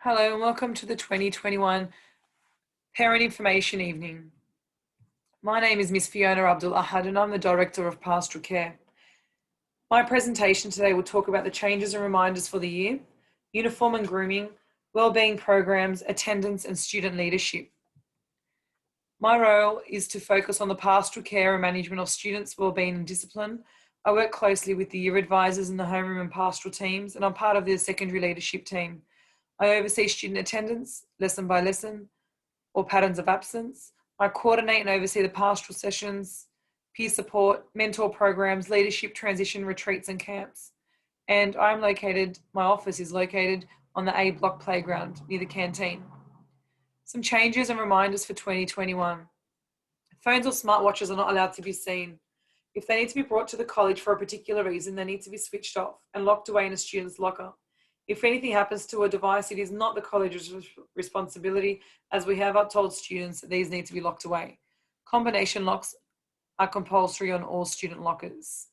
Hello and welcome to the 2021 Parent Information Evening. My name is Miss Fiona Abdul Ahad and I'm the Director of Pastoral Care. My presentation today will talk about the changes and reminders for the year, uniform and grooming, wellbeing programs, attendance and student leadership. My role is to focus on the pastoral care and management of students' wellbeing and discipline. I work closely with the year advisors and the homeroom and pastoral teams, and I'm part of the secondary leadership team. I oversee student attendance, lesson by lesson, or patterns of absence. I coordinate and oversee the pastoral sessions, peer support, mentor programs, leadership transition retreats and camps. And my office is located on the A block playground near the canteen. Some changes and reminders for 2021. Phones or smartwatches are not allowed to be seen. If they need to be brought to the college for a particular reason, they need to be switched off and locked away in a student's locker. If anything happens to a device, it is not the college's responsibility, as we have told students that these need to be locked away. Combination locks are compulsory on all student lockers.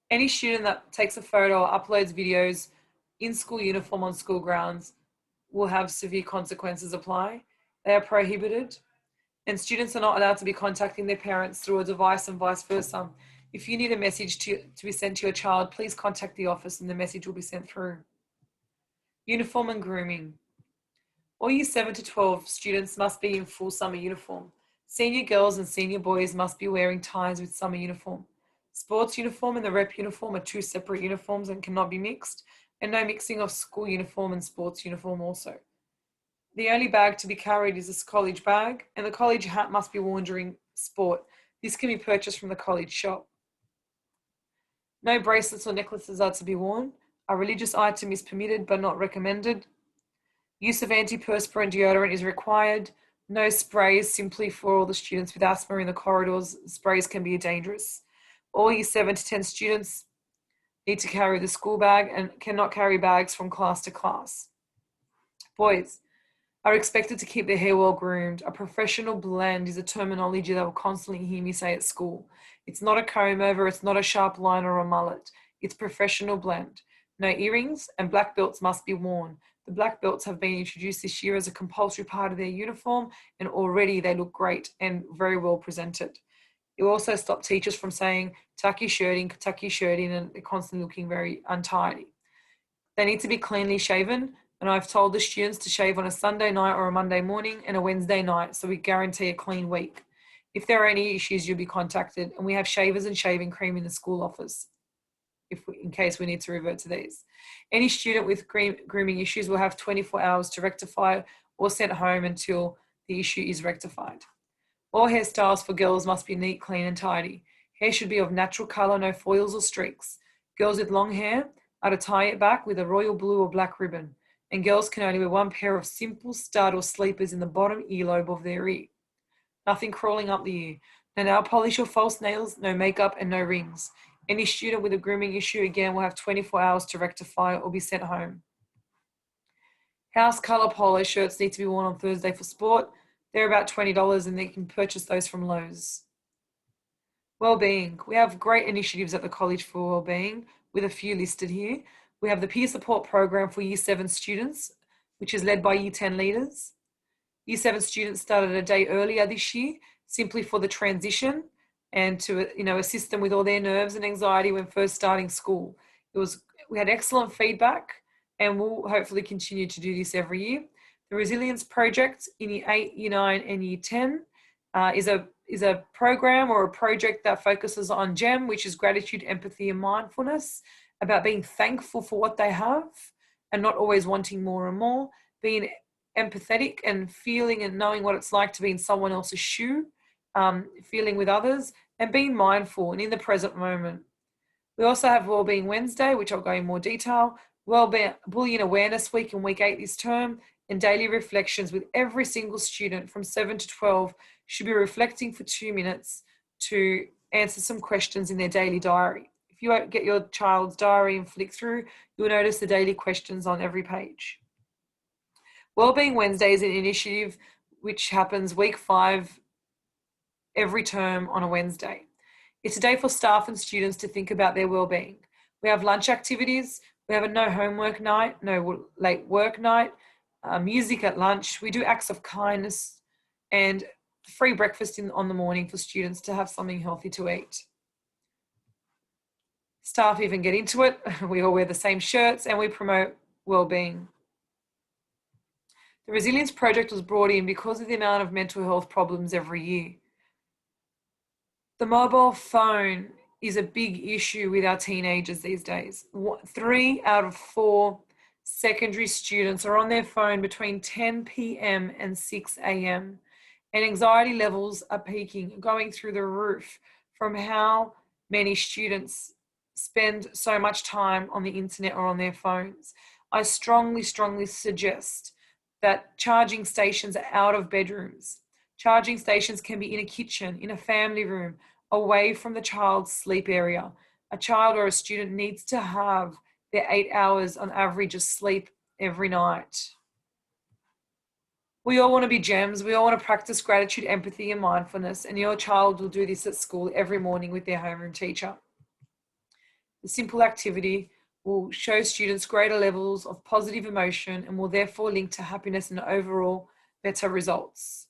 Any student that takes a photo or uploads videos in school uniform on school grounds will have severe consequences apply. They are prohibited, and students are not allowed to be contacting their parents through a device and vice versa. If you need a message to be sent to your child, please contact the office and the message will be sent through. Uniform and grooming. All year 7 to 12 students must be in full summer uniform. Senior girls and senior boys must be wearing ties with summer uniform. Sports uniform and the rep uniform are two separate uniforms and cannot be mixed, and no mixing of school uniform and sports uniform also. The only bag to be carried is a college bag, and the college hat must be worn during sport. This can be purchased from the college shop. No bracelets or necklaces are to be worn. A religious item is permitted but not recommended. Use of antiperspirant deodorant is required. No sprays, simply for all the students with asthma in the corridors. Sprays can be dangerous. All year 7 to 10 students need to carry the school bag and cannot carry bags from class to class. Boys are expected to keep their hair well groomed. A professional blend is a terminology that will constantly hear me say at school. It's not a comb over, it's not a sharp line or a mullet. It's professional blend. No earrings and black belts must be worn. The black belts have been introduced this year as a compulsory part of their uniform, and already they look great and very well presented. It will also stop teachers from saying tuck your shirt in, and they're constantly looking very untidy. They need to be cleanly shaven, and I've told the students to shave on a Sunday night or a Monday morning and a Wednesday night, so we guarantee a clean week. If there are any issues, you'll be contacted, and we have shavers and shaving cream in the school office in case we need to revert to these. Any student with grooming issues will have 24 hours to rectify or sent home until the issue is rectified. All hairstyles for girls must be neat, clean and tidy. Hair should be of natural colour, no foils or streaks. Girls with long hair are to tie it back with a royal blue or black ribbon, and girls can only wear one pair of simple stud or sleepers in the bottom earlobe of their ear. Nothing crawling up the ear. No nail polish or false nails, no makeup and no rings. Any student with a grooming issue, again, will have 24 hours to rectify or be sent home. House colour polo shirts need to be worn on Thursday for sport. They're about $20 and they can purchase those from Lowe's. Wellbeing. We have great initiatives at the college for wellbeing, with a few listed here. We have the peer support program for Year 7 students, which is led by Year 10 leaders. Year 7 students started a day earlier this year, simply for the transition and to assist them with all their nerves and anxiety when first starting school. We had excellent feedback, and we'll hopefully continue to do this every year. The Resilience Project in Year 8, Year 9 and Year 10 is a program or a project that focuses on GEM, which is gratitude, empathy and mindfulness, about being thankful for what they have and not always wanting more and more, being empathetic and feeling and knowing what it's like to be in someone else's shoe, feeling with others, and being mindful and in the present moment. We also have Wellbeing Wednesday, which I'll go in more detail, Bullying Awareness Week in Week 8 this term, and daily reflections with every single student from 7 to 12 should be reflecting for 2 minutes to answer some questions in their daily diary. If you get your child's diary and flick through, you'll notice the daily questions on every page. Wellbeing Wednesday is an initiative which happens week 5 every term on a Wednesday. It's a day for staff and students to think about their wellbeing. We have lunch activities We have a no homework night, no late work night, music at lunch. We do acts of kindness and free breakfast on the morning for students to have something healthy to eat. Staff even get into it. We all wear the same shirts and we promote well-being. The Resilience Project was brought in because of the amount of mental health problems every year. The mobile phone is a big issue with our teenagers these days. 3 out of 4 secondary students are on their phone between 10 p.m. and 6 a.m. And anxiety levels are peaking, going through the roof from how many students spend so much time on the internet or on their phones. I strongly suggest that charging stations are out of bedrooms. Charging stations can be in a kitchen, in a family room, away from the child's sleep area. A child or a student needs to have their 8 hours on average of sleep every night. We all want to be gems. We all want to practice gratitude, empathy, and mindfulness, and your child will do this at school every morning with their homeroom teacher. The simple activity will show students greater levels of positive emotion and will therefore link to happiness and overall better results.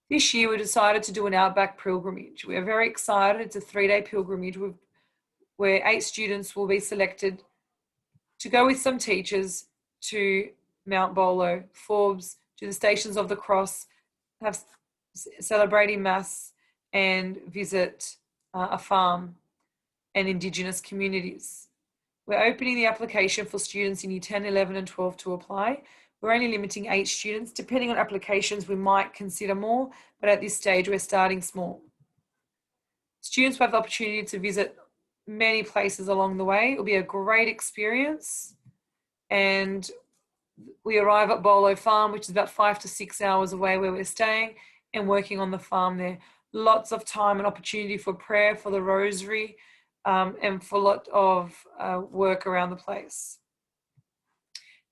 This year, we decided to do an Outback Pilgrimage. We are very excited. It's a 3-day pilgrimage where 8 students will be selected to go with some teachers to Mount Bolo, Forbes, to the Stations of the Cross, celebrating Mass, and visit a farm and Indigenous communities. We're opening the application for students in Year 10, 11 and 12 to apply. We're only limiting 8 students. Depending on applications, we might consider more, but at this stage, we're starting small. Students will have the opportunity to visit many places along the way. It will be a great experience. And we arrive at Bolo Farm, which is about 5 to 6 hours away where we're staying and working on the farm there. Lots of time and opportunity for prayer, for the rosary, and for a lot of work around the place.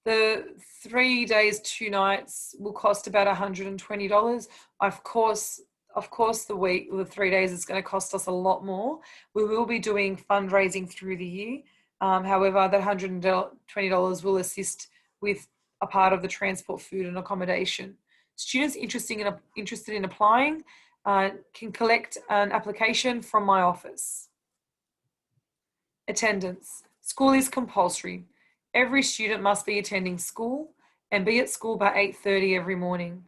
The 3 days, 2 nights will cost about $120. Of course, the 3 days is going to cost us a lot more. We will be doing fundraising through the year. However, that $120 will assist with a part of the transport, food and accommodation. Students interested in applying can collect an application from my office. Attendance. School is compulsory. Every student must be attending school and be at school by 8:30 every morning.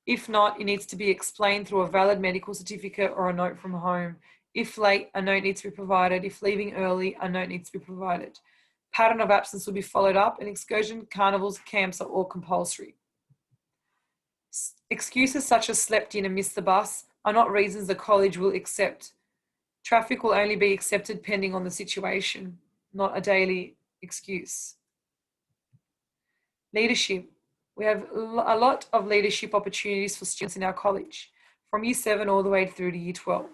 If not, it needs to be explained through a valid medical certificate or a note from home. If late, a note needs to be provided. If leaving early, a note needs to be provided. Pattern of absence will be followed up, and excursion, carnivals, camps are all compulsory. Excuses such as slept in and missed the bus are not reasons the college will accept. Traffic will only be accepted pending on the situation, not a daily excuse. Leadership. We have a lot of leadership opportunities for students in our college, from Year 7 all the way through to Year 12.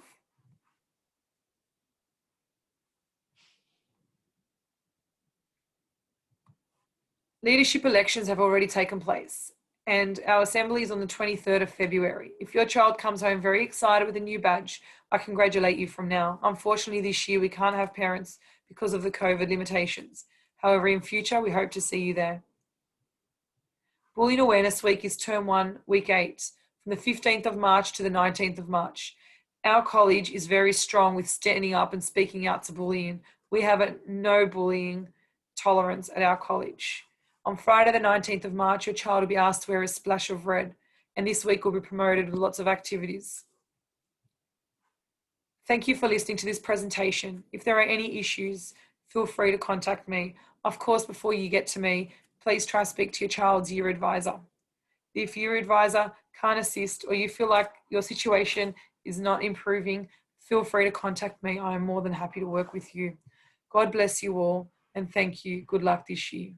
Leadership elections have already taken place, and our assembly is on the 23rd of February. If your child comes home very excited with a new badge, I congratulate you from now. Unfortunately, this year we can't have parents because of the COVID limitations. However, in future, we hope to see you there. Bullying Awareness Week is Term 1, Week 8, from the 15th of March to the 19th of March. Our college is very strong with standing up and speaking out to bullying. We have a no bullying tolerance at our college. On Friday the 19th of March, your child will be asked to wear a splash of red, and this week will be promoted with lots of activities. Thank you for listening to this presentation. If there are any issues, feel free to contact me. Of course, before you get to me, please try to speak to your child's year advisor. If your advisor can't assist or you feel like your situation is not improving, feel free to contact me. I am more than happy to work with you. God bless you all, and thank you. Good luck this year.